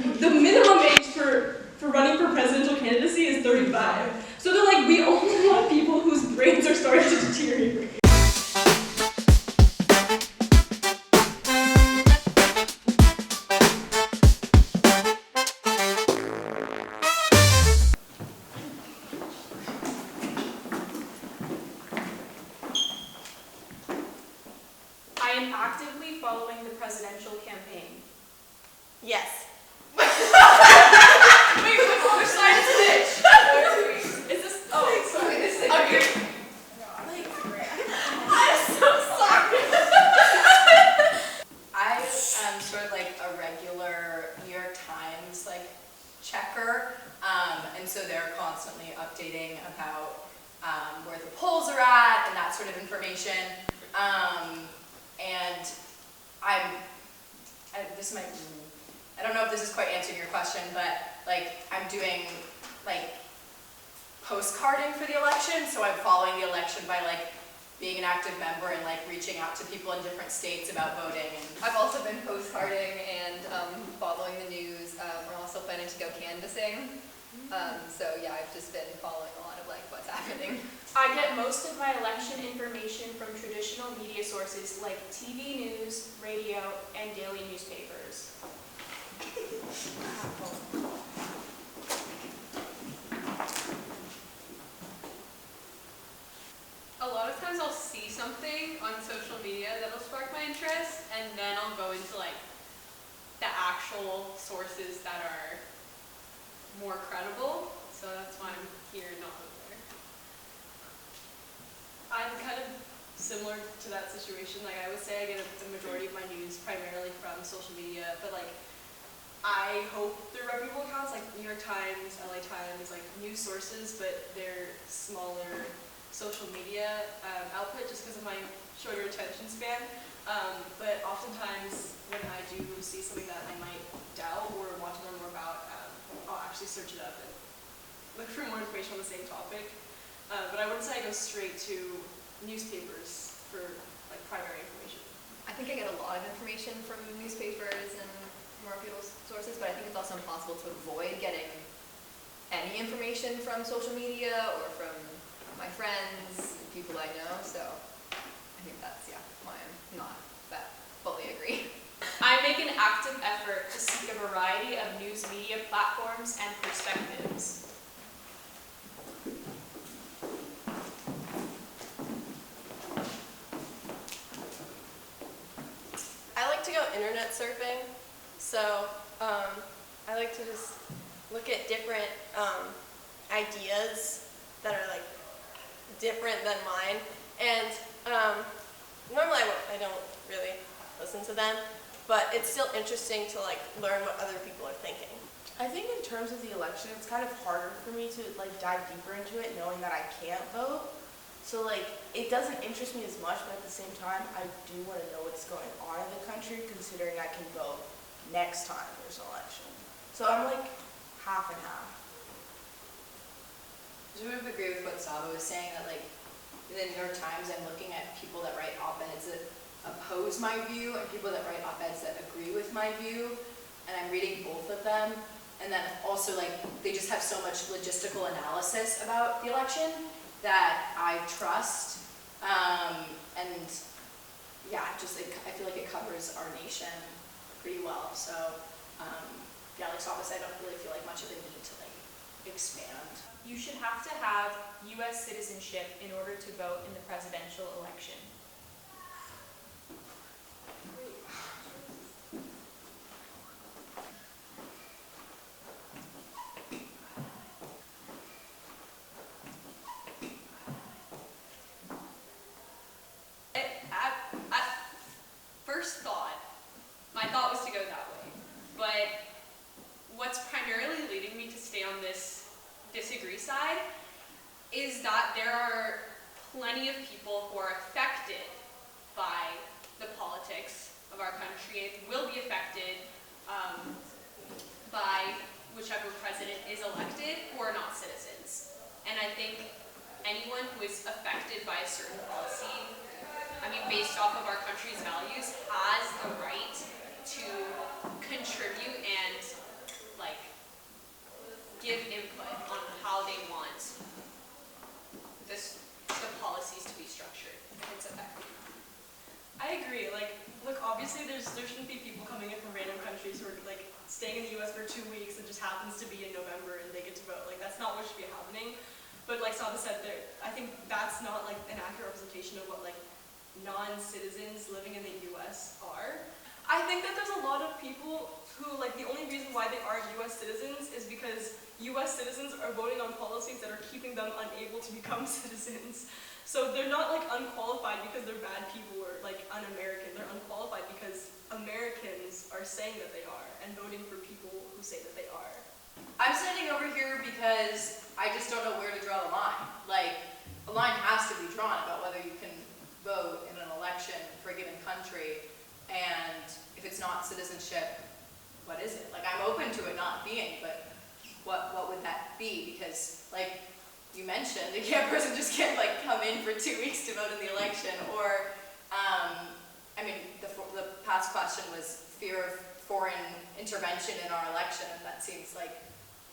The minimum age for running for presidential candidacy is 35. So they're like, we only want people whose brains are starting to deteriorate. I am actively following the presidential campaign. Yes. Wait, which side is which? Is this? Oh, sorry. This is okay. I'm so sorry. I am sort of like a regular New York Times checker, and so they're constantly updating about where the polls are at and that sort of information. And I don't know if this is quite answering your question, but I'm doing postcarding for the election, so I'm following the election by being an active member and reaching out to people in different states about voting. And I've also been postcarding and following the news. We're also planning to go canvassing. So yeah, I've just been following a lot of what's happening. I get most of my election information from traditional media sources like TV news, radio, and daily newspapers. A lot of times I'll see something on social media that'll spark my interest, and then I'll go into the actual sources that are more credible. So that's why I'm here, not over there. I'm kind of similar to that situation. I would say I get the majority of my news primarily from social media, but I hope they're reputable accounts like New York Times, LA Times, news sources, but they're smaller social media output just because of my shorter attention span. But oftentimes when I do see something that I might doubt or want to learn more about, I'll actually search it up and look for more information on the same topic. But I wouldn't say I go straight to newspapers for primary information. I think I get a lot of information from newspapers and more reputable sources, but I think it's also impossible to avoid getting any information from social media or from my friends, people I know, so I think that's, why I'm not that fully agree. I make an active effort to seek a variety of news media platforms and perspectives. I like to go internet surfing, so I like to just look at different ideas that are different than mine, and normally I don't really listen to them, but it's still interesting to learn what other people are thinking. I think in terms of the election, it's kind of harder for me to dive deeper into it, knowing that I can't vote. So it doesn't interest me as much, but at the same time, I do want to know what's going on in the country, considering I can vote next time there's an election. So I'm half and half. I sort of agree with what Saba was saying, that in the New York Times, I'm looking at people that write op-eds that oppose my view and people that write op-eds that agree with my view, and I'm reading both of them. And then also they just have so much logistical analysis about the election that I trust, and yeah, I feel like it covers our nation pretty well. So yeah, like Saba said, I don't really feel much of a need to expand. You should have to have U.S. citizenship in order to vote in the presidential election. At first thought, my thought was to go that way, but what's primarily leading me to stay on this disagree side is that there are plenty of people who are affected by the politics of our country and will be affected by whichever president is elected who are not citizens. And I think anyone who is affected by a certain policy, based off of our country's values, has the right to contribute and staying in the US for 2 weeks and just happens to be in November and they get to vote. Like, that's not what should be happening. But like Saba said, there, I think that's not like an accurate representation of what like non-citizens living in the US are. I think that there's a lot of people who, like, the only reason why they are US citizens is because US citizens are voting on policies that are keeping them unable to become citizens. So they're not like unqualified because they're bad people or like un-American. They're unqualified because Americans are saying that they are and voting for people who say that they are. I'm standing over here because I just don't know where to draw the line. Like, a line has to be drawn about whether you can vote in an election for a given country, and if it's not citizenship, what is it? Like, I'm open to it not being, but what would that be? Because, like you mentioned, a person just can't like come in for 2 weeks to vote in the election, or, I mean, the past question was fear of foreign intervention in our election, and that seems like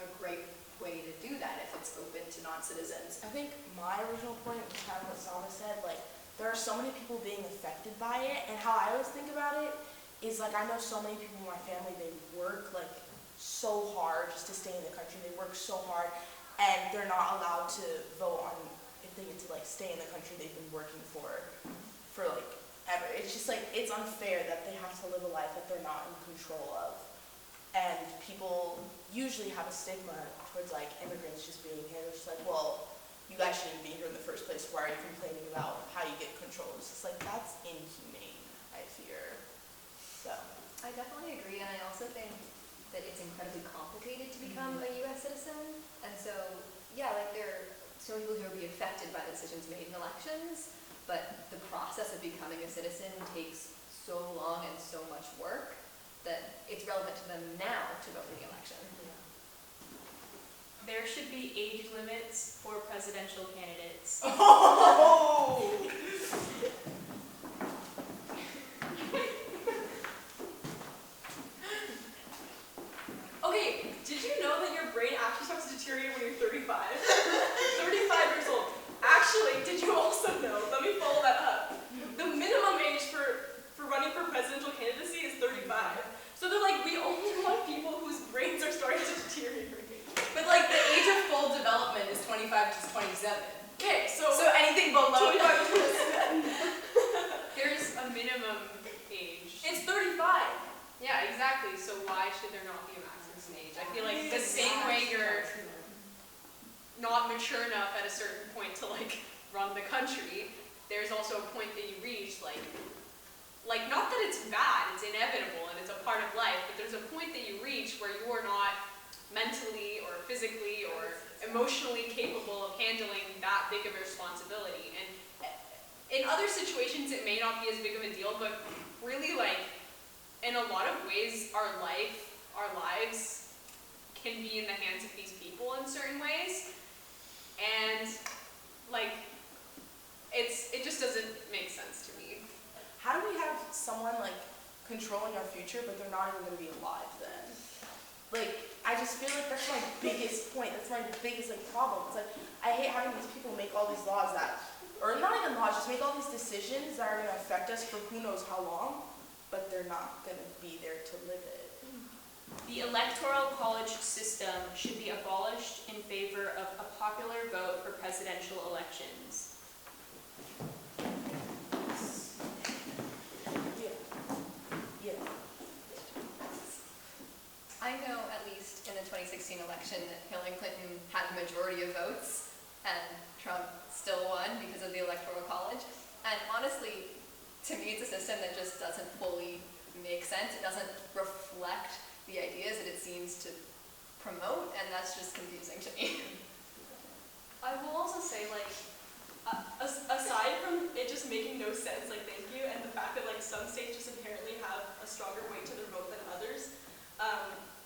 a great way to do that if it's open to non-citizens. I think my original point was kind of what Sama said, like, there are so many people being affected by it, and how I always think about it is, like, I know so many people in my family, they work, like, so hard just to stay in the country. They work so hard, and they're not allowed to vote on if they get to, like, stay in the country they've been working for, like, ever. It's just, like, it's unfair that they have to live a life that they're not in control of. And people usually have a stigma towards, like, immigrants just being here. They're just like, well, you guys shouldn't be here in the first place. Why are you complaining about how you get control? It's just like, that's inhumane, I fear. So. I definitely agree, and I also think that it's incredibly complicated to become a U.S. citizen. And so, yeah, like there are so many people who will be affected by the decisions made in elections, but the process of becoming a citizen takes so long and so much work that it's relevant to them now to vote in the election. There should be age limits for presidential candidates. Oh! Okay, did you know that your brain actually starts to deteriorate when you're 35? 35 years old. Actually, did you also know, let me follow that up, the minimum age for running for presidential candidacy is 35. So they're like, we only want people whose brains are starting to deteriorate. But like, the age of full development is 25 to 27. Okay, so anything below 25 to 27. There's a minimum age. It's 35. Yeah, exactly. So why should there not be a maximum age? I feel like the same way you're not mature enough at a certain point to like run the country, there's also a point that you reach like not that it's bad, it's inevitable and it's a part of life, but there's a point that you reach where you are not mentally or physically or emotionally capable of handling that big of a responsibility. And in other situations it may not be as big of a deal, but really like in a lot of ways our lives can be in the hands of these people in certain ways. And like it just doesn't make sense to me. How do we have someone, like, controlling our future, but they're not even going to be alive then? Like, I just feel like that's my biggest point. That's my biggest, like, problem. It's like, I hate having these people make all these laws that, or not even laws, just make all these decisions that are going to affect us for who knows how long, but they're not going to be there to live it. The electoral college system should be abolished in favor of a popular vote for presidential elections. I know, at least in the 2016 election, that Hillary Clinton had the majority of votes, and Trump still won because of the Electoral College. And honestly, to me, it's a system that just doesn't fully make sense. It doesn't reflect the ideas that it seems to promote, and that's just confusing to me. I will also say, like, aside from it just making no sense, like, thank you, and the fact that, like, some states just inherently have a stronger weight to their vote than others,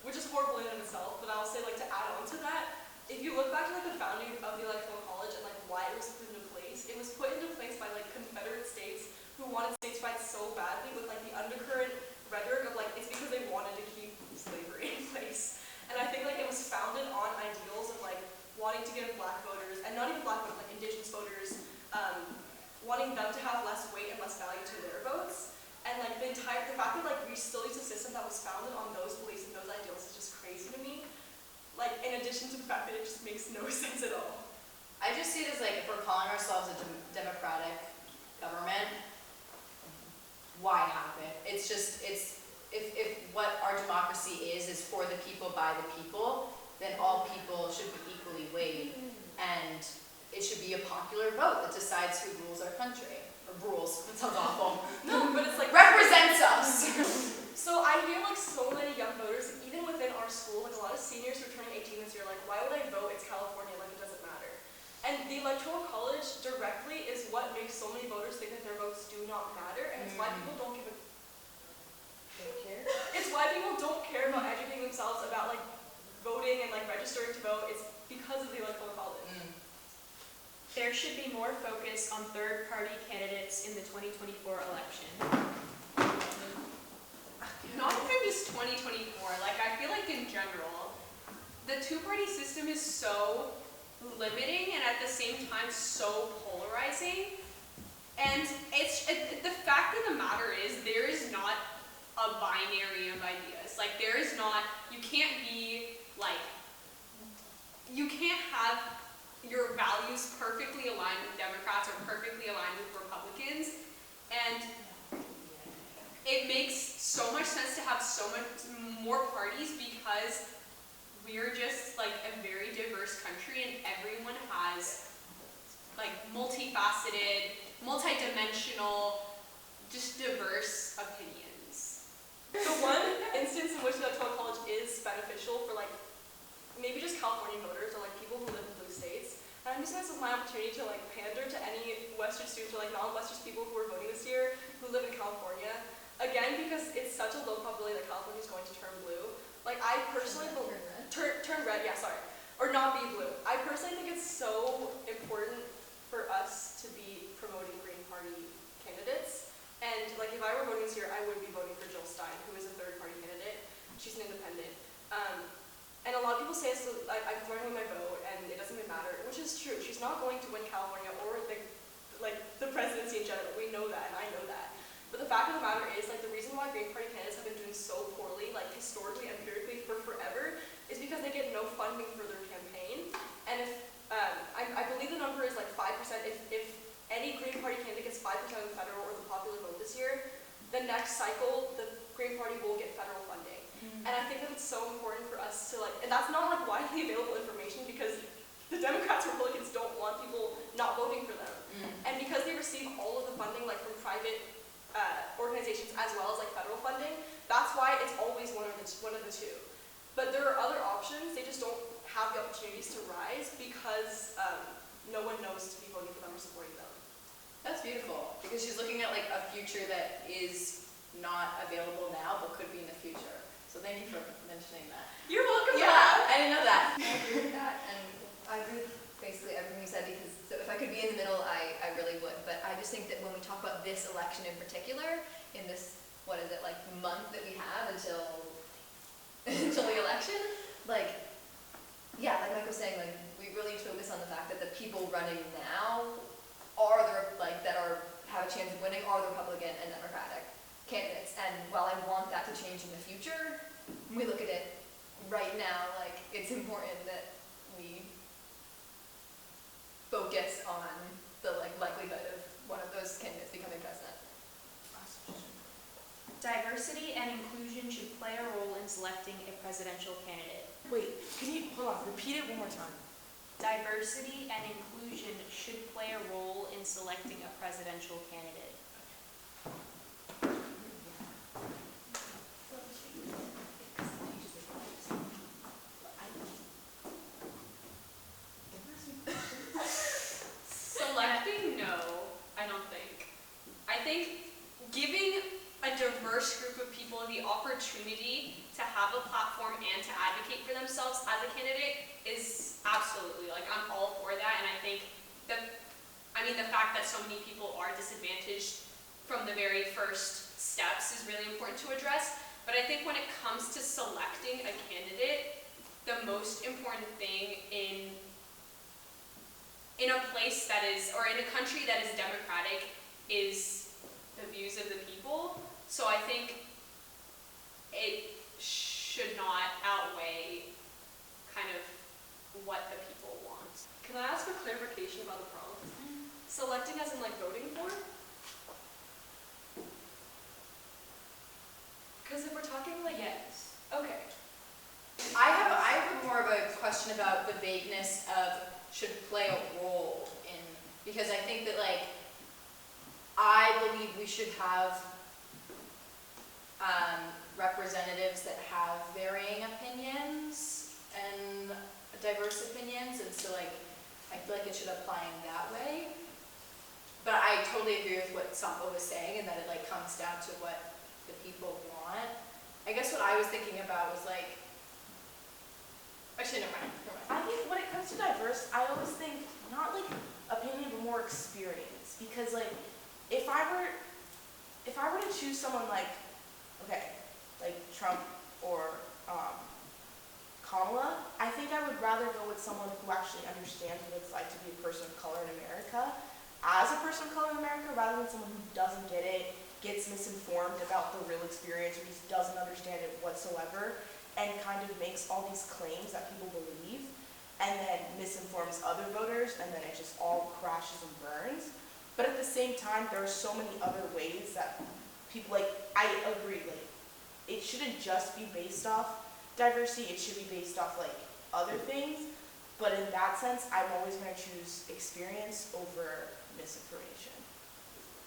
which is horrible in and of itself, but I'll say, like, to add on to that, if you look back to, like, the founding of the Electoral College and, like, why it was put into place, it was put into place by, like, Confederate states who wanted states' rights so badly with, like, the undercurrent rhetoric of, like, it's because they wanted to keep slavery in place. And I think, like, it was founded on ideals of, like, wanting to give black voters, and not even black voters, like, indigenous voters, wanting them to have less weight and less value to their votes. And, like, the fact that, like, we still use a system that was founded on those beliefs and those ideals addition to the fact that it just makes no sense at all. I just see it as like, if we're calling ourselves a democratic government, why have it? It's just, if what our democracy is for the people, by the people, then all people should be equally weighed. And it should be a popular vote that decides who rules our country. Or rules, that sounds awful. No, but it's like Represents us. So I hear like so many young voters, even within our school, like a lot of seniors who are turning 18 this year, like, why would I vote? It's California, like it doesn't matter. And the Electoral College directly is what makes so many voters think that their votes do not matter, and it's why people don't give a It's why people don't care about educating themselves about like voting and like registering to vote. It's because of the Electoral College. There should be more focus on third-party candidates in the 2024 election. Not even just 2024, like I feel like in general, the two-party system is so limiting and at the same time so polarizing. And the fact of the matter is there is not a binary of ideas. Like there is not, you can't be like, you can't have your values perfectly aligned with Democrats or perfectly aligned with Republicans. And it makes so much sense to have so much more parties because we're just like a very diverse country and everyone has like multifaceted, multidimensional, just diverse opinions. The one instance in which the Electoral College is beneficial for like maybe just California voters or like people who live in blue states. And I'm using this as my opportunity to like pander to any Westridge students or like non-Westridge people who are voting this year who live in California. Again, because it's such a low probability that California is going to turn blue. Like I personally turn red, yeah, sorry. Or not be blue. I personally think it's so important for us to be promoting Green Party candidates. And like if I were voting this year, I would be voting for Jill Stein, who is a third party candidate. She's an independent. And a lot of people say so, I'm throwing away my vote and it doesn't even matter, which is true. She's not going to win California or the presidency in general. We know that and I know that. But the fact of the matter is like the reason why Green Party candidates have been doing so poorly, like historically, empirically for forever, is because they get no funding for their campaign. And if, I believe the number is like 5%, if any Green Party candidate gets 5% of the federal or the popular vote this year, the next cycle, the Green Party will get federal funding. And I think that it's so important for us to like, and that's not like widely available information because the Democrats and Republicans don't want people not voting for them. And because they receive all of the funding like from private organizations as well as like federal funding, that's why it's always one of the two. But there are other options, they just don't have the opportunities to rise because no one knows to be voting for them or supporting them. That's beautiful, because she's looking at like a future that is not available now, but could be in the future. So thank you for mentioning that. You're welcome. Yeah, I didn't know that. I agree with that, and I agree with basically everything you said, because so if I could be in the middle, I really would. But I just think that when we talk about this election in particular, in this, what is it, like month that we have until the election, like, yeah, like Mike was saying, like, we really need to focus on the fact that the people running now are have a chance of winning are the Republican and Democratic candidates. And while I want that to change in the future, when we look at it right now, like, it's important that we focus on the likelihood of one of those candidates becoming president. Diversity and inclusion should play a role in selecting a presidential candidate. Wait, can you, hold on, repeat it one more time. Diversity and inclusion should play a role in selecting a presidential candidate. Selecting, no, I don't think. I think giving a diverse group of people the opportunity to have a platform and to advocate for themselves as a candidate is absolutely, like, I'm all for that. And I think the fact that so many people are disadvantaged from the very first steps is really important to address. But I think when it comes to selecting a candidate, the most important thing in a place that is, or in a country that is democratic, is the views of the people. So I think it should not outweigh kind of what the people want. Can I ask for clarification about the prompt? Selecting as in like voting for? Because if we're talking like, Yes. okay. I have more of a question about the vagueness of should play a role in, because I think that like, I believe we should have representatives that have varying opinions and diverse opinions, and so like, I feel like it should apply in that way. But I totally agree with what Sampo was saying, and that it like comes down to what the people want. I guess what I was thinking about was like, actually, never mind. I think when it comes to diverse, I always think not like opinion, but more experience. Because like, if I were to choose someone like, okay, like Trump or Kamala, I think I would rather go with someone who actually understands what it's like to be a person of color in America, as a person of color in America, rather than someone who doesn't get it, gets misinformed about the real experience, or just doesn't understand it whatsoever, and kind of makes all these claims that people believe, and then misinforms other voters, and then it just all crashes and burns. But at the same time, there are so many other ways that people, like, I agree, like, it shouldn't just be based off diversity, it should be based off, like, other things. But in that sense, I'm always going to choose experience over misinformation.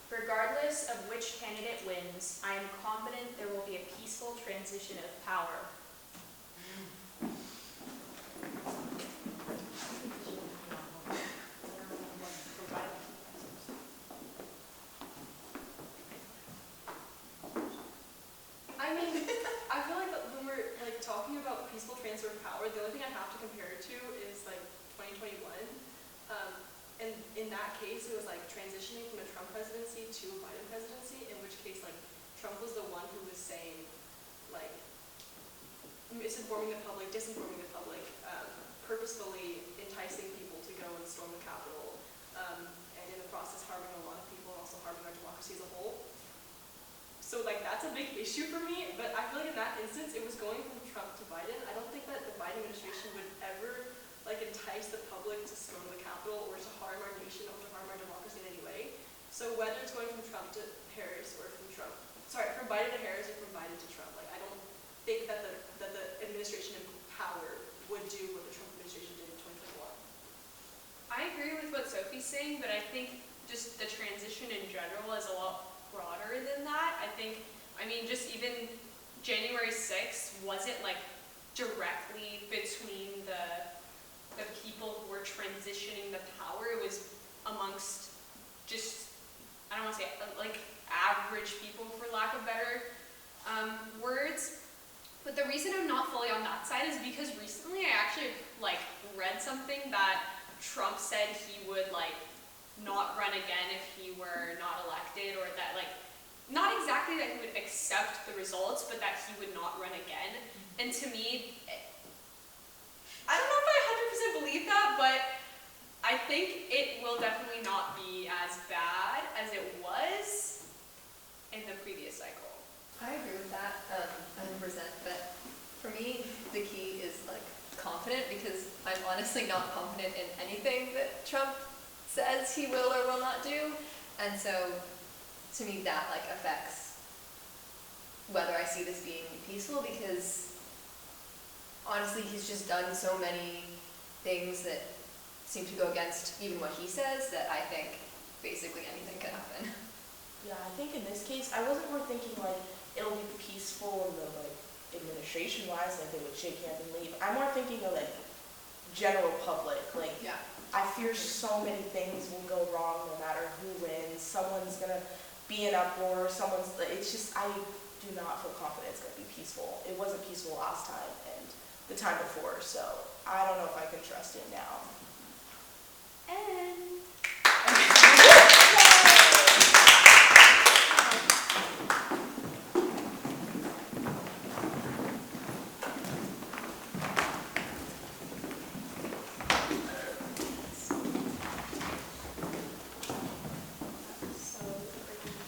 Regardless of which candidate wins, I am confident there will be a peaceful transition of power. I mean, I feel like that when we're like talking about peaceful transfer of power, the only thing I have to compare it to is like 2021. And in that case, it was like transitioning from a Trump presidency to a Biden presidency, in which case like Trump was the one who was saying like misinforming the public, disinforming the public, purposefully enticing people to go and storm the Capitol, and in the process harming a lot of people and also harming our democracy as a whole. So like that's a big issue for me, but I feel like in that instance it was going from Trump to Biden. I don't think that the Biden administration would ever like entice the public to storm the Capitol or to harm our nation or to harm our democracy in any way. So whether it's going from Trump to Harris or from Biden to Harris or from Biden to Trump, like I don't think that the administration in power would do what the Trump administration did in 2021. I agree with what Sophie's saying, but I think just the transition in general is a lot broader than that. I mean, just even January 6th wasn't like directly between the people who were transitioning the power. It was amongst just, I don't want to say like average people for lack of better words. But the reason I'm not fully on that side is because recently I actually like read something that Trump said he would like not run again if he were not elected, or that like, not exactly that he would accept the results, but that he would not run again. And to me, I don't know if I 100% believe that, but I think it will definitely not be as bad as it was in the previous cycle. I agree with that 100%, but for me, the key is like confident, because I'm honestly not confident in anything that Trump says he will or will not do, and so to me that like affects whether I see this being peaceful, because honestly he's just done so many things that seem to go against even what he says that I think basically anything can happen. Yeah, I think in this case, I wasn't more thinking like it'll be peaceful in the like administration-wise, like they would shake hands and leave. I'm more thinking of like general public, like Yeah. I fear so many things will go wrong no matter who wins. Someone's gonna be in uproar, it's just, I do not feel confident it's gonna be peaceful. It wasn't peaceful last time and the time before, so I don't know if I can trust it now. And